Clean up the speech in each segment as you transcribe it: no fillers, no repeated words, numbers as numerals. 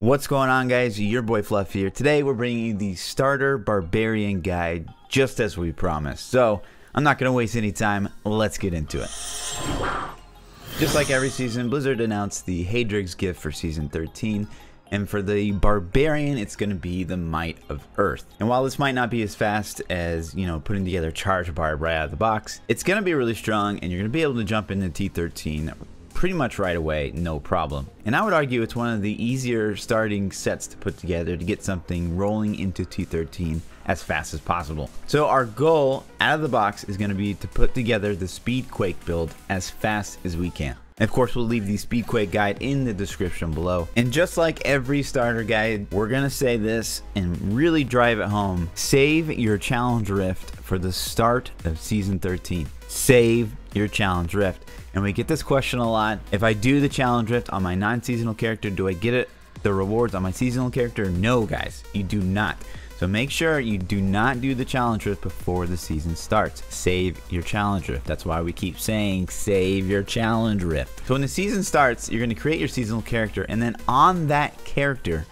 What's going on, guys? Your boy Fluff here. Today we're bringing you the starter Barbarian guide, just as we promised. So I'm not going to waste any time. Let's get into it. Just like every season, Blizzard announced the Haedrig's gift for season 13. And for the Barbarian, it's going to be the Might of Earth. And while this might not be as fast as, putting together Charge Barb right out of the box, it's going to be really strong, and you're going to be able to jump into T13 pretty much right away, no problem. And I would argue it's one of the easier starting sets to put together to get something rolling into T13 as fast as possible. So our goal out of the box is going to be to put together the Speedquake build as fast as we can. And of course, we'll leave the Speedquake guide in the description below. And just like every starter guide, we're going to say this and really drive it home. Save your challenge rift for the start of season 13. Save your challenge rift. And we get this question a lot. If I do the challenge rift on my non-seasonal character, do I get the rewards on my seasonal character? No, guys, you do not. So make sure you do not do the challenge rift before the season starts. Save your challenge rift. That's why we keep saying save your challenge rift. So when the season starts, you're going to create your seasonal character, and then on that character,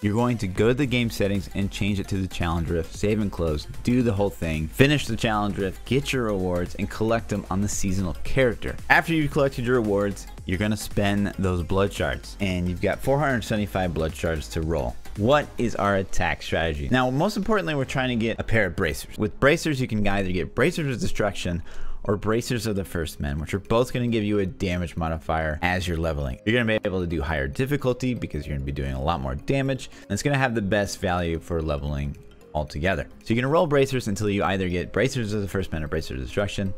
you're going to go to the game settings and change it to the challenge rift, save and close, do the whole thing, finish the challenge rift, get your rewards, and collect them on the seasonal character. After you've collected your rewards, you're going to spend those blood shards, and you've got 475 blood shards to roll. What is our attack strategy? Now, most importantly, we're trying to get a pair of bracers. With bracers, you can either get bracers of destruction or bracers of the first men, which are both going to give you a damage modifier as you're leveling. You're going to be able to do higher difficulty because you're going to be doing a lot more damage, and it's going to have the best value for leveling altogether. So you're going to roll bracers until you either get bracers of the first men or bracers of destruction,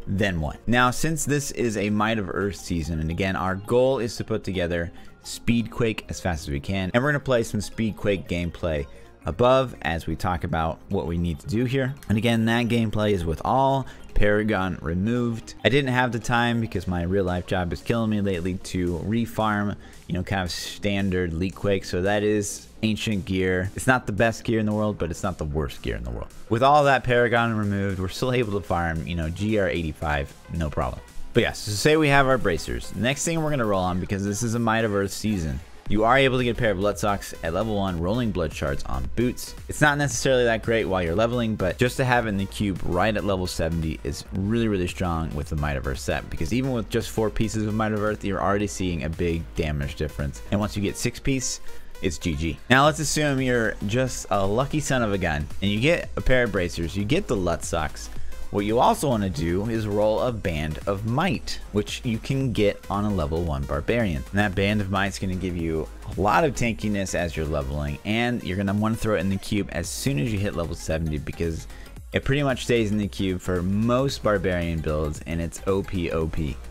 then one. Now, since this is a Might of Earth season, and again, our goal is to put together Speedquake as fast as we can, and we're going to play some Speedquake gameplay above as we talk about what we need to do here. And again, that gameplay is with all Paragon removed. I didn't have the time because my real life job is killing me lately to refarm, kind of standard Leak Quake. So that is ancient gear. It's not the best gear in the world, but it's not the worst gear in the world. With all that Paragon removed, we're still able to farm, GR 85, no problem. But yes, so say we have our bracers. Next thing we're going to roll on, because this is a Might of Earth season, you are able to get a pair of blood socks at level 1, rolling blood shards on boots. It's not necessarily that great while you're leveling, but just to have it in the cube right at level 70 is really, really strong with the Might of Earth set, because even with just 4 pieces of Might of Earth, you're already seeing a big damage difference. And once you get 6 piece, it's GG. Now let's assume you're just a lucky son of a gun and you get a pair of bracers, you get the Lut socks. What you also want to do is roll a Band of Might, which you can get on a level 1 Barbarian. And that Band of Might is going to give you a lot of tankiness as you're leveling, and you're going to want to throw it in the cube as soon as you hit level 70, because it pretty much stays in the cube for most Barbarian builds, and it's OP.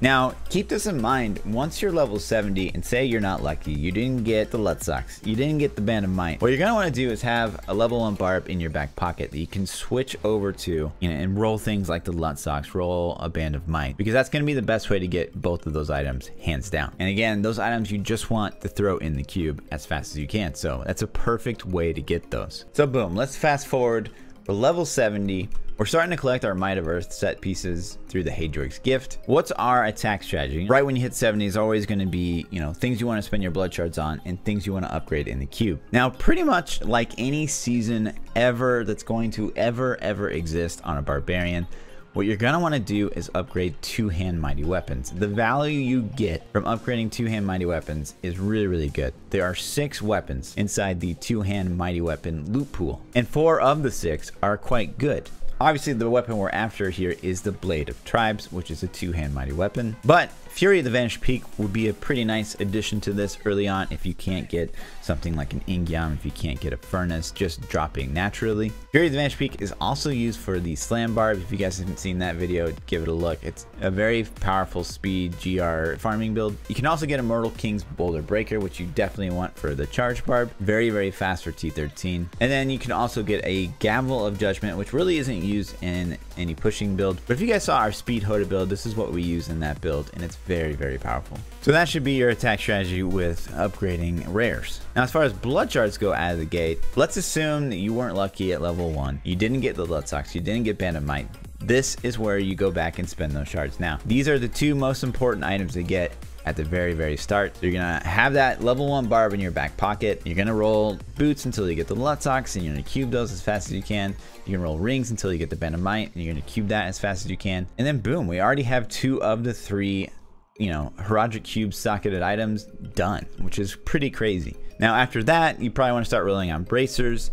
Now, keep this in mind. Once you're level 70, and say you're not lucky, you didn't get the Lut socks, you didn't get the Band of Might, what you're going to want to do is have a level 1 Barb in your back pocket that you can switch over to, and roll things like the Lut socks, roll a Band of Might, because that's going to be the best way to get both of those items, hands down. And again, those items you just want to throw in the cube as fast as you can, so that's a perfect way to get those. So boom, let's fast forward. We're level 70. We're starting to collect our Might of Earth set pieces through the Haedrig's gift. What's our attack strategy? Right when you hit 70 is always going to be, things you want to spend your blood shards on and things you want to upgrade in the cube. Now, pretty much like any season ever that's going to ever exist on a Barbarian, what you're going to want to do is upgrade 2-hand mighty weapons. The value you get from upgrading 2-hand mighty weapons is really, really good. There are 6 weapons inside the 2-hand mighty weapon loot pool, and 4 of the 6 are quite good. Obviously, the weapon we're after here is the Blade of Tribes, which is a 2-hand mighty weapon. But Fury of the Vanished Peak would be a pretty nice addition to this early on if you can't get something like an Ingyam, if you can't get a Furnace just dropping naturally. Fury of the Vanished Peak is also used for the Slam Barb. If you guys haven't seen that video, give it a look. It's a very powerful speed GR farming build. You can also get Immortal King's Boulder Breaker, which you definitely want for the Charge Barb. Very, very fast for T13. And then you can also get a Gavel of Judgment, which really isn't used in any pushing build. But if you guys saw our Speed Hoda build, this is what we use in that build, and it's very, very powerful. So that should be your attack strategy with upgrading rares. Now, as far as blood shards go out of the gate, let's assume that you weren't lucky at level 1. You didn't get the Lut socks, you didn't get Band of Might. This is where you go back and spend those shards. Now, these are the 2 most important items to get at the very start. So you're gonna have that level 1 barb in your back pocket. You're gonna roll boots until you get the Lutzocks, and you're gonna cube those as fast as you can. You can roll rings until you get the Band of Might, and you're gonna cube that as fast as you can. And then boom, we already have 2 of the 3, you know, Herodic Cube socketed items done, which is pretty crazy. Now after that, you probably want to start rolling on bracers,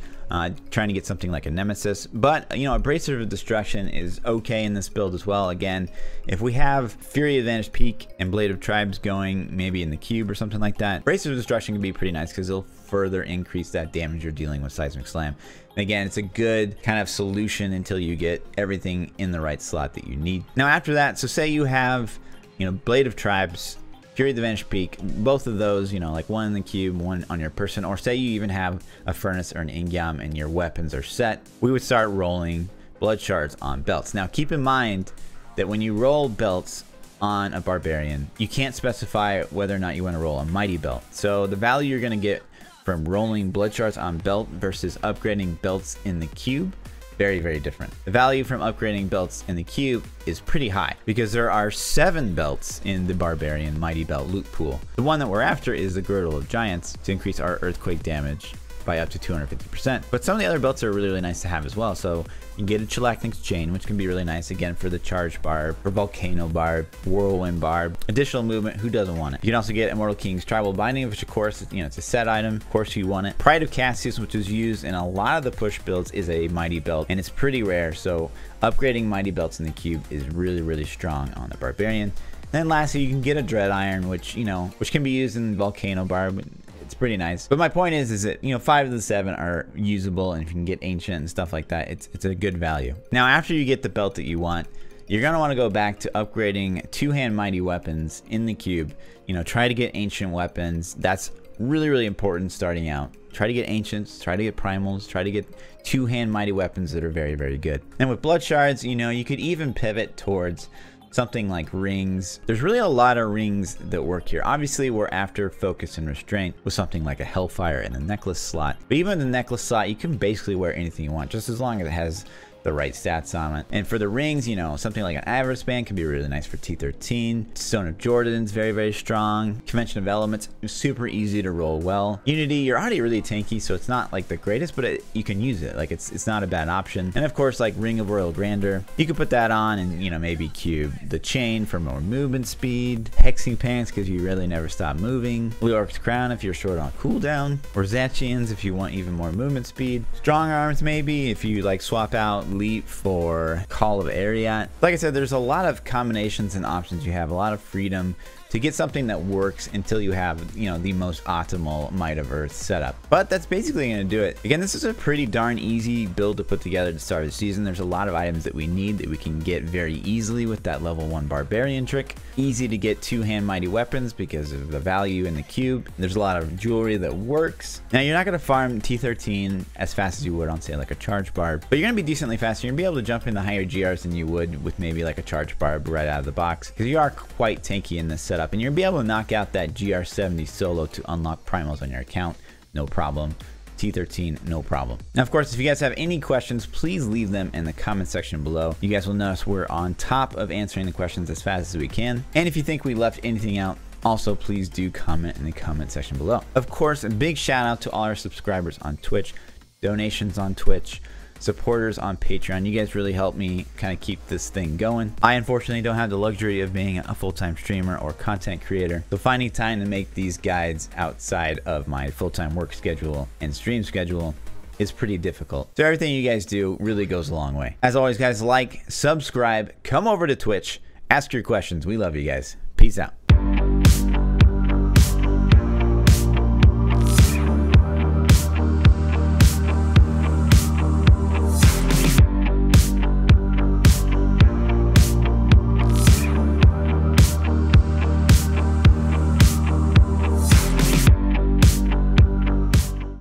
trying to get something like a Nemesis. But you know, a Bracer of Destruction is okay in this build as well. Again, if we have Fury of Vanished Peak and Blade of Tribes going maybe in the cube or something like that, Bracer of Destruction can be pretty nice because it'll further increase that damage you're dealing with Seismic Slam. And again, it's a good kind of solution until you get everything in the right slot that you need. Now after that, so say you have, you know, Blade of Tribes, Fury of the Vanished Peak, both of those, you know, like one in the cube, one on your person, or say you even have a Furnace or an Ingyam and your weapons are set, we would start rolling Blood Shards on belts. Now keep in mind that when you roll belts on a Barbarian, you can't specify whether or not you want to roll a Mighty Belt. So the value you're going to get from rolling Blood Shards on belt versus upgrading belts in the cube, very different. The value from upgrading belts in the cube is pretty high because there are 7 belts in the Barbarian Mighty Belt loot pool. The one that we're after is the Girdle of Giants to increase our earthquake damage by up to 250%. But some of the other belts are really nice to have as well. So you can get a Chilacnix Chain, which can be really nice, again, for the Charge Barb, for Volcano Barb, Whirlwind Barb, additional movement, who doesn't want it? You can also get Immortal King's Tribal Binding, which of course, you know, it's a set item, of course you want it. Pride of Cassius, which is used in a lot of the push builds, is a Mighty Belt, and it's pretty rare, so upgrading Mighty Belts in the cube is really strong on the Barbarian. Then lastly, you can get a Dread Iron, which, you know, which can be used in Volcano Barb. It's pretty nice. But my point is that, you know, 5 of the 7 are usable, and if you can get Ancient and stuff like that, it's a good value. Now after you get the belt that you want, you're going to want to go back to upgrading 2-hand mighty weapons in the cube. You know, try to get Ancient weapons. That's really important starting out. Try to get Ancients, try to get Primals, try to get 2-hand mighty weapons that are very good. And with Blood Shards, you know, you could even pivot towards something like rings. There's really a lot of rings that work here. Obviously, we're after focus and restraint with something like a Hellfire in the necklace slot. But even in the necklace slot, you can basically wear anything you want, just as long as it has the right stats on it. And for the rings, you know, something like an Avarice Band can be really nice for T13. Stone of Jordan's very strong. Convention of Elements, super easy to roll well. Unity, you're already really tanky, so it's not like the greatest, but you can use it. Like it's not a bad option. And of course, like Ring of Royal Grandeur, you could put that on and, you know, maybe cube the Chain for more movement speed. Hexing Pants because you really never stop moving. Blue Orc's Crown if you're short on cooldown. Or Zachians if you want even more movement speed. Strong Arms maybe if you like swap out Leap for Call of Ariat. Like I said, there's a lot of combinations and options. You have a lot of freedom to get something that works until you have, you know, the most optimal Might of Earth setup. But that's basically going to do it. Again, this is a pretty darn easy build to put together to start the season. There's a lot of items that we need that we can get very easily with that level 1 Barbarian trick. Easy to get 2-hand mighty weapons because of the value in the cube. There's a lot of jewelry that works. Now, you're not going to farm T13 as fast as you would on, say, like a Charge Barb, but you're going to be decently fast. You're going to be able to jump into higher GRs than you would with maybe like a Charge Barb right out of the box, because you are quite tanky in this setup, and you're going to be able to knock out that GR70 solo to unlock primals on your account, no problem. T13, no problem. Now, of course, if you guys have any questions, please leave them in the comment section below. You guys will notice we're on top of answering the questions as fast as we can. And if you think we left anything out, also please do comment in the comment section below. Of course, a big shout out to all our subscribers on Twitch, donations on Twitch, supporters on Patreon. You guys really help me kind of keep this thing going. I unfortunately don't have the luxury of being a full-time streamer or content creator, so finding time to make these guides outside of my full-time work schedule and stream schedule is pretty difficult. So everything you guys do really goes a long way. As always, guys, like, subscribe, come over to Twitch, ask your questions. We love you guys. Peace out.